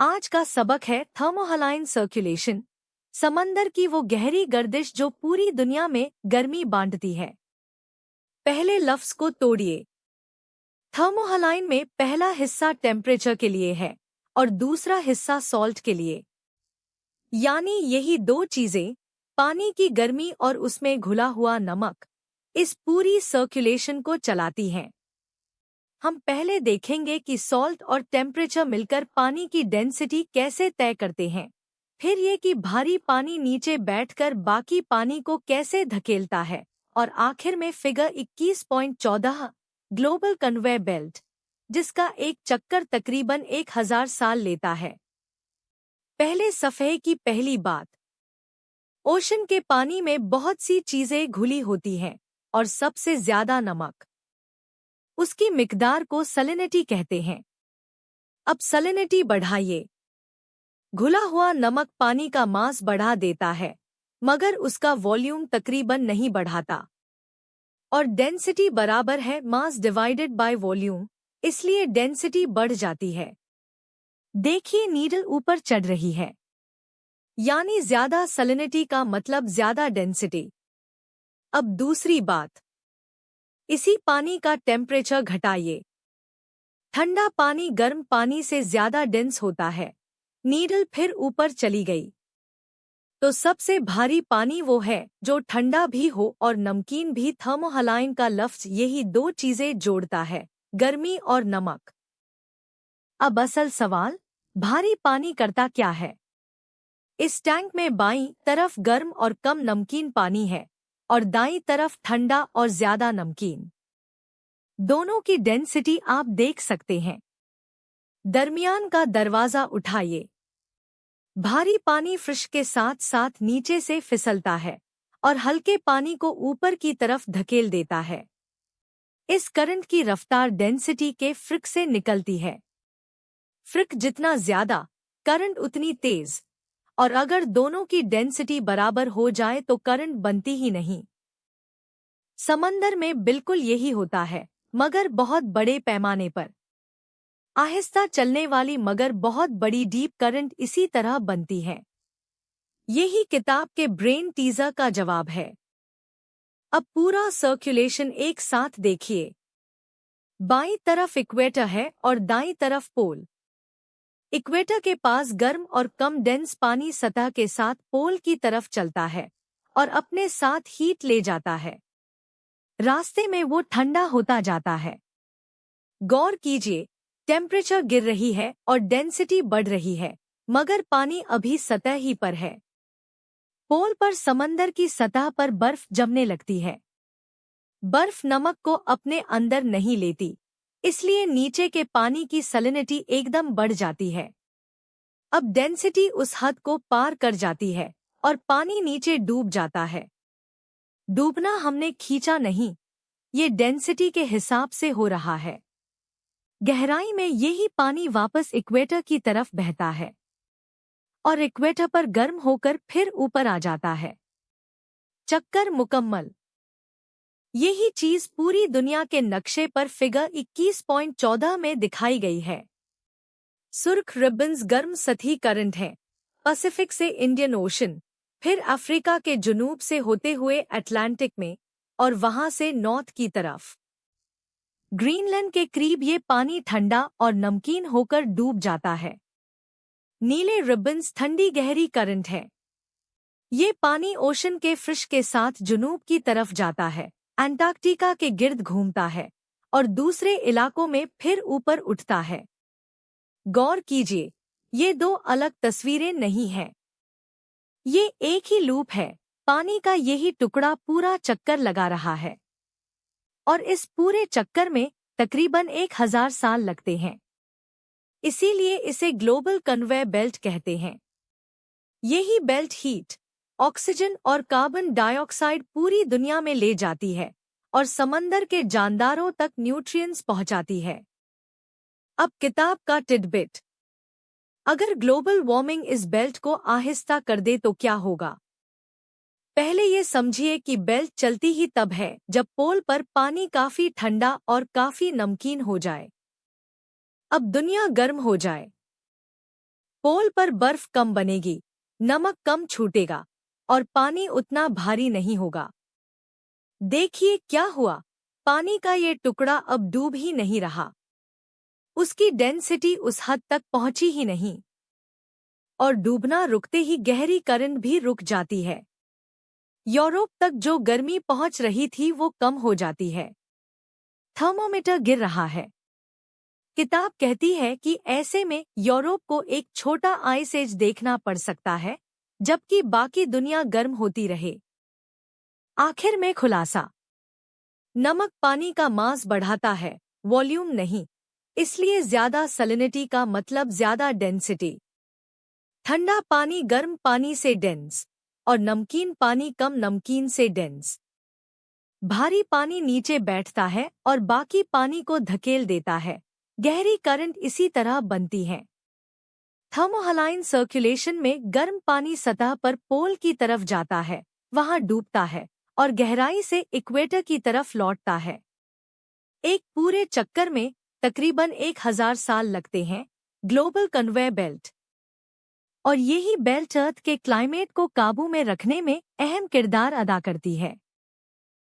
आज का सबक है थर्मोहलाइन सर्कुलेशन, समंदर की वो गहरी गर्दिश जो पूरी दुनिया में गर्मी बांटती है। पहले लफ्ज को तोड़िए। थर्मोहलाइन में पहला हिस्सा टेम्परेचर के लिए है और दूसरा हिस्सा सॉल्ट के लिए। यानी यही दो चीजें, पानी की गर्मी और उसमें घुला हुआ नमक, इस पूरी सर्कुलेशन को चलाती हैं। हम पहले देखेंगे कि सॉल्ट और टेम्परेचर मिलकर पानी की डेंसिटी कैसे तय करते हैं, फिर ये कि भारी पानी नीचे बैठकर बाकी पानी को कैसे धकेलता है, और आखिर में फिगर 21.14 ग्लोबल कन्वेयर बेल्ट, जिसका एक चक्कर तकरीबन 1000 साल लेता है। पहले सफ़े की पहली बात, ओशन के पानी में बहुत सी चीजें घुली होती हैं और सबसे ज्यादा नमक। उसकी मिकदार को सैलिनिटी कहते हैं। अब सैलिनिटी बढ़ाइए। घुला हुआ नमक पानी का मास बढ़ा देता है, मगर उसका वॉल्यूम तकरीबन नहीं बढ़ाता। और डेंसिटी बराबर है मास डिवाइडेड बाय वॉल्यूम, इसलिए डेंसिटी बढ़ जाती है। देखिए नीडल ऊपर चढ़ रही है, यानी ज्यादा सैलिनिटी का मतलब ज्यादा डेंसिटी। अब दूसरी बात, इसी पानी का टेम्परेचर घटाइए। ठंडा पानी गर्म पानी से ज्यादा डेंस होता है। नीडल फिर ऊपर चली गई। तो सबसे भारी पानी वो है जो ठंडा भी हो और नमकीन भी। थर्मोहलाइन का लफ्ज यही दो चीजें जोड़ता है, गर्मी और नमक। अब असल सवाल, भारी पानी करता क्या है? इस टैंक में बाईं तरफ गर्म और कम नमकीन पानी है और दाईं तरफ ठंडा और ज्यादा नमकीन। दोनों की डेंसिटी आप देख सकते हैं। दरमियान का दरवाजा उठाइए। भारी पानी फ्रिश के साथ साथ नीचे से फिसलता है और हल्के पानी को ऊपर की तरफ धकेल देता है। इस करंट की रफ्तार डेंसिटी के फ्रिक से निकलती है। फ्रिक जितना ज्यादा, करंट उतनी तेज। और अगर दोनों की डेंसिटी बराबर हो जाए तो करंट बनती ही नहीं। समंदर में बिल्कुल यही होता है, मगर बहुत बड़े पैमाने पर। आहिस्ता चलने वाली मगर बहुत बड़ी डीप करंट इसी तरह बनती है। यही किताब के ब्रेन टीजर का जवाब है। अब पूरा सर्कुलेशन एक साथ देखिए। बाईं तरफ इक्वेटर है और दाईं तरफ पोल। इक्वेटर के पास गर्म और कम डेंस पानी सतह के साथ पोल की तरफ चलता है और अपने साथ हीट ले जाता है। रास्ते में वो ठंडा होता जाता है। गौर कीजिए, टेम्परेचर गिर रही है और डेंसिटी बढ़ रही है, मगर पानी अभी सतह ही पर है। पोल पर समंदर की सतह पर बर्फ जमने लगती है। बर्फ नमक को अपने अंदर नहीं लेती, इसलिए नीचे के पानी की सैलिनिटी एकदम बढ़ जाती है। अब डेंसिटी उस हद को पार कर जाती है और पानी नीचे डूब जाता है। डूबना हमने खींचा नहीं, ये डेंसिटी के हिसाब से हो रहा है। गहराई में यही पानी वापस इक्वेटर की तरफ बहता है और इक्वेटर पर गर्म होकर फिर ऊपर आ जाता है। चक्कर मुकम्मल। यही चीज पूरी दुनिया के नक्शे पर फिगर 21.14 में दिखाई गई है। सुर्ख रिबन्स गर्म सतही करंट हैं, पैसिफिक से इंडियन ओशन, फिर अफ्रीका के जुनूब से होते हुए अटलांटिक में और वहां से नॉर्थ की तरफ। ग्रीनलैंड के करीब ये पानी ठंडा और नमकीन होकर डूब जाता है। नीले रिबन्स ठंडी गहरी करंट है। ये पानी ओशन के फ्रिश के साथ जुनूब की तरफ जाता है, अंटार्कटिका के गिर्द घूमता है और दूसरे इलाकों में फिर ऊपर उठता है। गौर कीजिए, ये दो अलग तस्वीरें नहीं हैं। ये एक ही लूप है। पानी का यही टुकड़ा पूरा चक्कर लगा रहा है और इस पूरे चक्कर में तकरीबन 1000 साल लगते हैं। इसीलिए इसे ग्लोबल कन्वेयर बेल्ट कहते हैं। यही बेल्ट हीट, ऑक्सीजन और कार्बन डाइऑक्साइड पूरी दुनिया में ले जाती है और समंदर के जानदारों तक न्यूट्रिएंट्स पहुंचाती है। अब किताब का टिडबिट। अगर ग्लोबल वार्मिंग इस बेल्ट को आहिस्ता कर दे तो क्या होगा? पहले ये समझिए कि बेल्ट चलती ही तब है जब पोल पर पानी काफी ठंडा और काफी नमकीन हो जाए। अब दुनिया गर्म हो जाए। पोल पर बर्फ कम बनेगी, नमक कम छूटेगा और पानी उतना भारी नहीं होगा। देखिए क्या हुआ, पानी का ये टुकड़ा अब डूब ही नहीं रहा। उसकी डेंसिटी उस हद तक पहुंची ही नहीं और डूबना रुकते ही गहरी करंट भी रुक जाती है। यूरोप तक जो गर्मी पहुंच रही थी वो कम हो जाती है। थर्मोमीटर गिर रहा है। किताब कहती है कि ऐसे में यूरोप को एक छोटा आइस एज देखना पड़ सकता है, जबकि बाकी दुनिया गर्म होती रहे। आखिर में खुलासा। नमक पानी का मास बढ़ाता है, वॉल्यूम नहीं। इसलिए ज्यादा सैलिनिटी का मतलब ज्यादा डेंसिटी। ठंडा पानी गर्म पानी से डेंस और नमकीन पानी कम नमकीन से डेंस। भारी पानी नीचे बैठता है और बाकी पानी को धकेल देता है। गहरी करंट इसी तरह बनती है। थर्मोहलाइन सर्कुलेशन में गर्म पानी सतह पर पोल की तरफ जाता है, वहां डूबता है और गहराई से इक्वेटर की तरफ लौटता है। एक पूरे चक्कर में तकरीबन 1000 साल लगते हैं। Global conveyor belt. और यही बेल्ट अर्थ के क्लाइमेट को काबू में रखने में अहम किरदार अदा करती है।